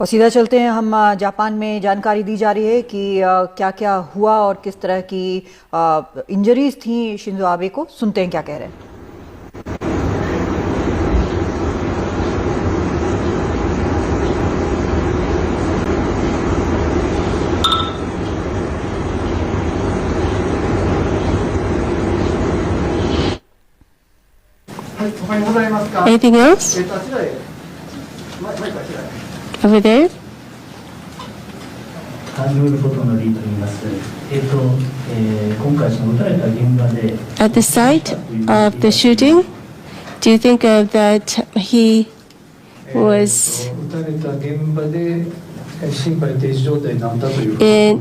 और सीधा चलते हैं हम जापान में जानकारी दी जा रही है कि क्या क्या हुआ और किस तरह की इंजरीज थी शिंजो आबे को। सुनते हैं क्या कह रहे हैं। Anything else? Over there? ハンドルことのリーと言います。今回その撃たれた現場で At the site of the shooting, do you think that he was 撃たれた現場で心肺停止状態になったという in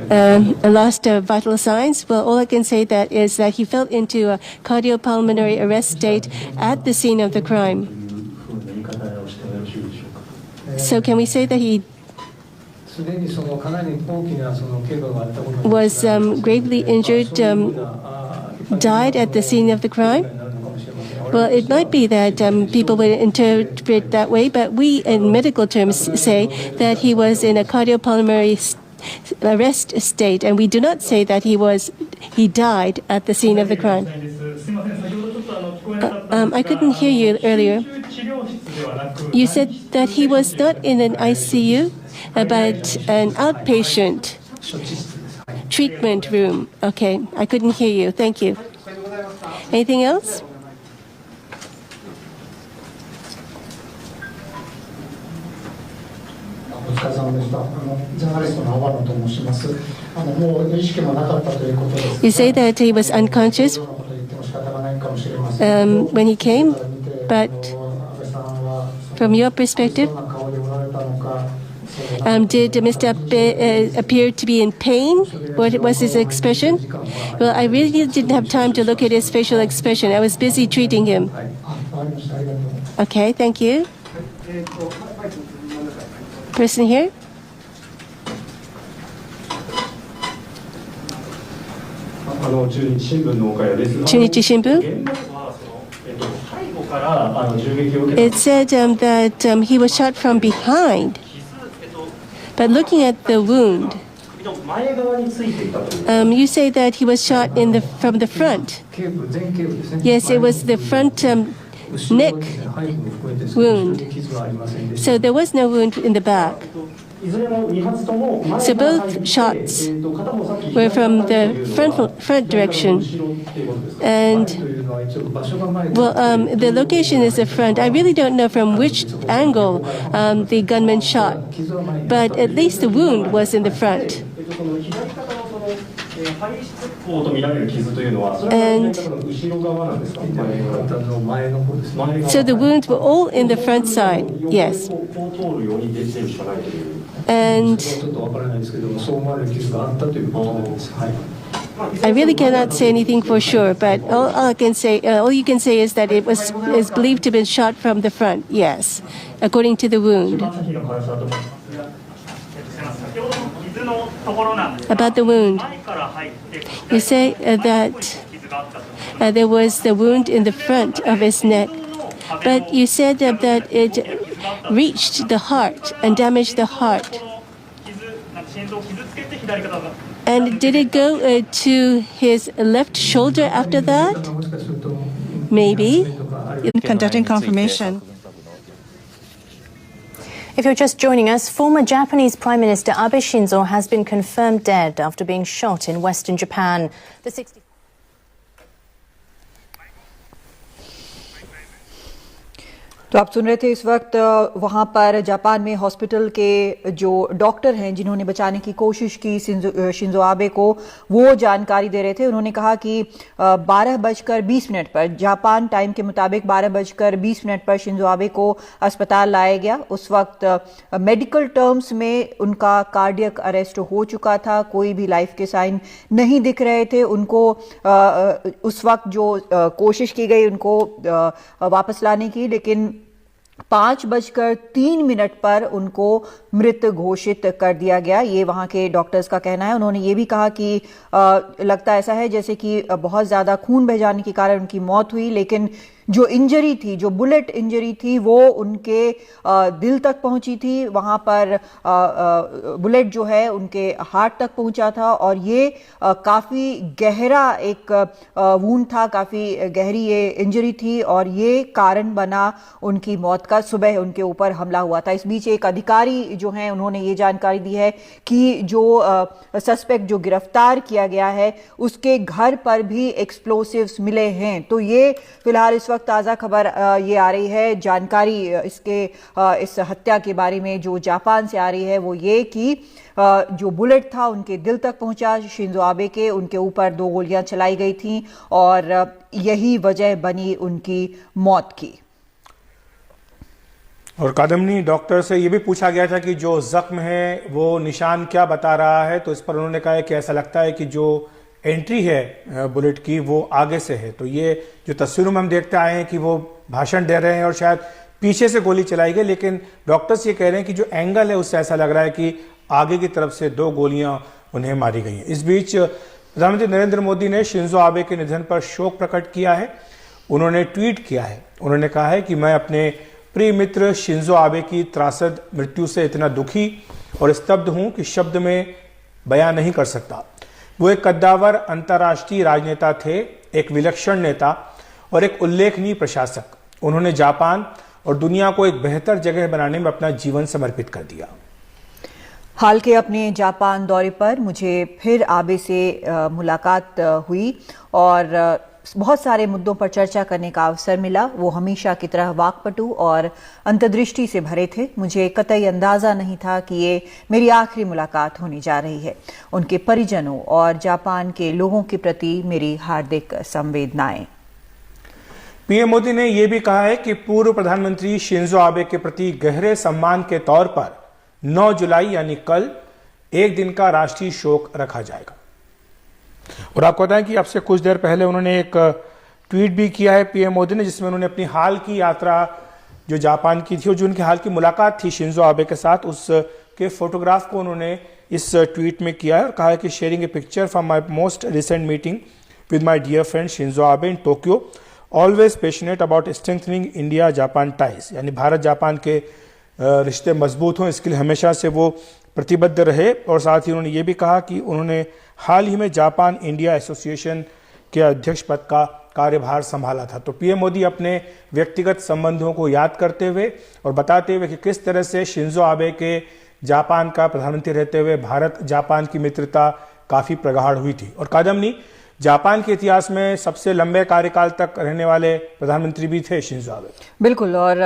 lost vital signs? Well, all I can say that is that he fell into a cardiopulmonary arrest state at the scene of the crime. ふうな言い方をしてもよろしいでしょうか。 So can we say that he すでにそのかなり大きなその怪我があったことに was gravely injured, died at the scene of the crime? Well, it might be that people would interpret that way, but we in medical terms say that he was in a cardiopulmonary arrest state, and we do not say that he died at the scene of the crime. I couldn't hear you earlier. You said that he was not in an ICU, but an outpatient treatment room. Okay, I couldn't hear you. Thank you. Anything else? お疲れ様でした。ジャーナリストの粟野と申します。もう意識もなかったということです。 You say that he was unconscious when he came, but from your perspective, did Mr. Abe appear to be in pain? What was his expression? Well, I really didn't have time to look at his facial expression. I was busy treating him. Okay, thank you. Person here? Chunichi Shimbun? It said that he was shot from behind. But looking at the wound, you say that he was shot from the front. Yes, it was the front neck wound. So there was no wound in the back. So both shots were from the front direction. And, well, the location is the front. I really don't know from which angle the gunman shot, but at least the wound was in the front. And so the wounds were all in the front side, yes. And I really cannot say anything for sure, but all you can say is that it is believed to have been shot from the front, yes, according to the wound. About the wound, you say that there was the wound in the front of his neck, but you said that it reached the heart and damaged the heart. And did it go to his left shoulder after that? Maybe. Conducting confirmation. If you're just joining us, former Japanese Prime Minister Abe Shinzo has been confirmed dead after being shot in western Japan. तो आप सुन रहे थे इस वक्त वहां पर Japan में hospital के जो डॉक्टर हैं जिन्होंने बचाने की कोशिश की शिंजो आबे को, वो जानकारी दे रहे थे। उन्होंने कहा कि 12:20 पर जापान टाइम के मुताबिक 12:20 पर शिंजो आबे को अस्पताल लाया गया। उस वक्त मेडिकल टर्म्स में उनका कार्डियक अरेस्ट हो चुका था, कोई भी लाइफ के साइन नहीं दिख रहे थे। उनको उस वक्त जो कोशिश की गई उनको वापस लाने की, लेकिन 5:03 पर उनको मृत घोषित कर दिया गया। ये वहां के डॉक्टर्स का कहना है। उन्होंने ये भी कहा कि लगता ऐसा है जैसे कि बहुत ज्यादा खून बह जाने के कारण उनकी मौत हुई, लेकिन जो इंजरी थी, जो बुलेट इंजरी थी, वो उनके दिल तक पहुंची थी। वहां पर बुलेट जो है उनके हार्ट तक पहुंचा था और ये काफ़ी गहरा एक वूंड था, काफ़ी गहरी ये इंजरी थी और ये कारण बना उनकी मौत का। सुबह उनके ऊपर हमला हुआ था। इस बीच एक अधिकारी जो हैं उन्होंने ये जानकारी दी है कि जो सस्पेक्ट जो गिरफ्तार किया गया है उसके घर पर भी एक्सप्लोसिव्स मिले हैं। तो ये फिलहाल इस वक्त ताज़ा खबर ये आ रही है, जानकारी इस हत्या के बारे में जो जापान से आ रही है वो ये कि जो बुलेट था उनके दिल तक पहुंचा, शिंजो आबे के, उनके ऊपर 2 गोलियां चलाई गई थीं और यही वजह बनी उनकी मौत की। और कादम्बनी, डॉक्टर से ये भी पूछा गया था कि जो जख्म है वो निशान क्या बता रहा है, तो इस पर उन्होंने कहा है कि ऐसा लगता है कि जो एंट्री है बुलेट की वो आगे से है। तो ये जो तस्वीरों में हम देखते आए हैं कि वो भाषण दे रहे हैं और शायद पीछे से गोली चलाई गई, लेकिन डॉक्टर्स ये कह रहे हैं कि जो एंगल है उससे ऐसा लग रहा है कि आगे की तरफ से 2 गोलियां उन्हें मारी गई हैं। इस बीच प्रधानमंत्री नरेंद्र मोदी ने शिंजो आबे के निधन पर शोक प्रकट किया है। उन्होंने ट्वीट किया है, उन्होंने कहा है कि मैं अपने प्रिय मित्र शिंजो आबे की त्रासद मृत्यु से इतना दुखी और स्तब्ध हूं कि शब्द में बयान नहीं कर सकता। वो एक कद्दावर अंतर्राष्ट्रीय राजनेता थे, एक विलक्षण नेता और एक उल्लेखनीय प्रशासक। उन्होंने जापान और दुनिया को एक बेहतर जगह बनाने में अपना जीवन समर्पित कर दिया। हाल के अपने जापान दौरे पर मुझे फिर आबे से मुलाकात हुई और बहुत सारे मुद्दों पर चर्चा करने का अवसर मिला। वो हमेशा की तरह वाकपटु और अंतर्दृष्टि से भरे थे। मुझे कतई अंदाजा नहीं था कि ये मेरी आखिरी मुलाकात होने जा रही है। उनके परिजनों और जापान के लोगों के प्रति मेरी हार्दिक संवेदनाएं। पीएम मोदी ने यह भी कहा है कि पूर्व प्रधानमंत्री शिंजो आबे के प्रति गहरे सम्मान के तौर पर 9 जुलाई यानी कल एक दिन का राष्ट्रीय शोक रखा जाएगा। और आपको बताएं कि अब से कुछ देर पहले उन्होंने एक ट्वीट भी किया है पीएम मोदी ने, जिसमें उन्होंने अपनी हाल की यात्रा जो जापान की थी और जो उनकी हाल की मुलाकात थी शिंजो आबे के साथ, उसके फोटोग्राफ को उन्होंने इस ट्वीट में किया है और कहा है कि sharing a picture from my most recent meeting with my dear friend Shinzo Abe in Tokyo, always passionate about strengthening India Japan ties, यानी भारत जापान के रिश्ते मजबूत हों इसके लिए हमेशा से वो प्रतिबद्ध रहे। और साथ ही उन्होंने ये भी कहा कि उन्होंने हाल ही में जापान इंडिया एसोसिएशन के अध्यक्ष पद का कार्यभार संभाला था। तो पीएम मोदी अपने व्यक्तिगत संबंधों को याद करते हुए और बताते हुए कि किस तरह से शिंजो आबे के जापान का प्रधानमंत्री रहते हुए भारत जापान की मित्रता काफी प्रगाढ़ हुई थी। और कादम्बनी, जापान के इतिहास में सबसे लंबे कार्यकाल तक रहने वाले प्रधानमंत्री भी थे शिंजो आबे। बिल्कुल, और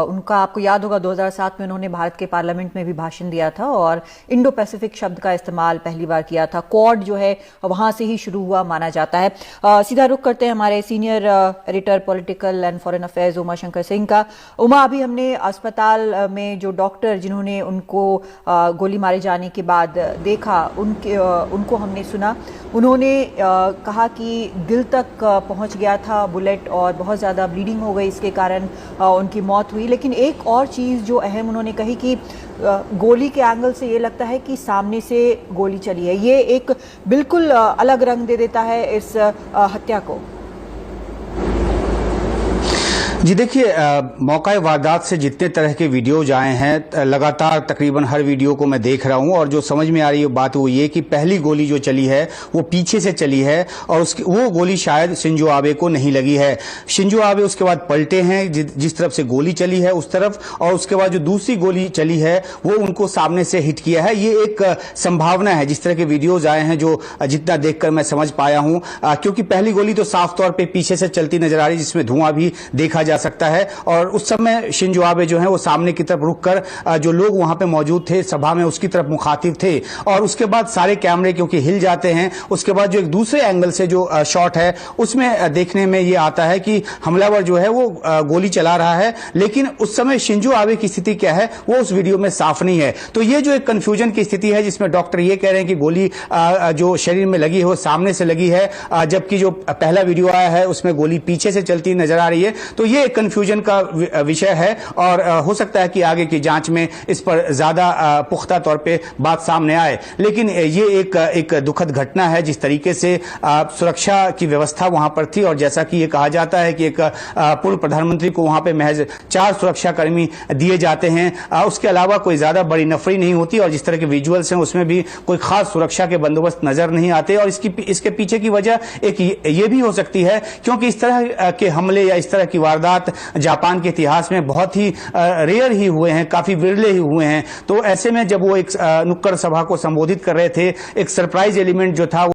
उनका आपको याद होगा 2007 में उन्होंने भारत के पार्लियामेंट में भी भाषण दिया था और इंडो पैसिफिक शब्द का इस्तेमाल पहली बार किया था। क्वाड जो है वहां से ही शुरू हुआ माना जाता है। सीधा रुख करते हैं हमारे senior editor political and foreign affairs Uma Shankar Singh का। उमा, अभी हमने अस्पताल में जो डॉक्टर जिन्होंने उनको गोली मारे जाने के बाद देखा उनको हमने सुना। उन्होंने कहा कि दिल तक पहुंच गया था बुलेट और बहुत ज़्यादा ब्लीडिंग हो गई, इसके कारण उनकी मौत हुई। लेकिन एक और चीज़ जो अहम उन्होंने कही कि गोली के एंगल से ये लगता है कि सामने से गोली चली है। ये एक बिल्कुल अलग रंग दे देता है इस हत्या को। जी देखिए, मौका वारदात से जितने तरह के वीडियोज आए हैं लगातार तकरीबन हर वीडियो को मैं देख रहा हूं और जो समझ में आ रही है बात वो ये कि पहली गोली जो चली है वो पीछे से चली है और वो गोली शायद शिंजो आबे को नहीं लगी है। शिंजो आबे उसके बाद पलटे हैं जिस तरफ से गोली चली है उस तरफ, और उसके बाद जो दूसरी गोली चली है वो उनको सामने से हिट किया है। ये एक संभावना है जिस तरह के वीडियोज आए हैं जो जितना देखकर मैं समझ पाया हूं, क्योंकि पहली गोली तो साफ तौर पर पीछे से चलती नजर आ रही जिसमें धुआं भी देखा जा सकता है और उस समय शिंजो आबे जो है वो सामने की तरफ रुककर जो लोग वहां पे मौजूद थे सभा में उसकी तरफ मुखातिब थे और उसके बाद सारे कैमरे क्योंकि हिल जाते हैं, उसके बाद जो एक दूसरे एंगल से जो शॉट है उसमें देखने में ये आता है कि हमलावर जो है वो गोली चला रहा है, लेकिन उस समय शिंजो आबे की स्थिति क्या है वो उस वीडियो में साफ नहीं है। तो ये जो एक कंफ्यूजन की स्थिति है जिसमें डॉक्टर ये कह रहे हैं कि गोली जो शरीर में लगी है वो सामने से लगी है, जबकि जो पहला वीडियो आया है उसमें गोली पीछे से चलती नजर आ रही है। तो ये ये एक कंफ्यूजन का विषय है और हो सकता है कि आगे की जांच में इस पर ज्यादा पुख्ता तौर पे बात सामने आए। लेकिन ये एक दुखद घटना है जिस तरीके से सुरक्षा की व्यवस्था वहां पर थी और जैसा कि ये कहा जाता है कि एक पूर्व प्रधानमंत्री को वहां पे महज 4 सुरक्षाकर्मी दिए जाते हैं, उसके अलावा कोई ज्यादा बड़ी नफरी नहीं होती और जिस तरह के विजुअल्स हैं उसमें भी कोई खास सुरक्षा के बंदोबस्त नजर नहीं आते। और इसके पीछे की वजह एक ये भी हो सकती है क्योंकि इस तरह के हमले या इस तरह की वारदात जापान के इतिहास में बहुत ही रेयर ही हुए हैं, काफी विरले ही हुए हैं। तो ऐसे में जब वो एक नुक्कड़ सभा को संबोधित कर रहे थे, एक सरप्राइज एलिमेंट जो था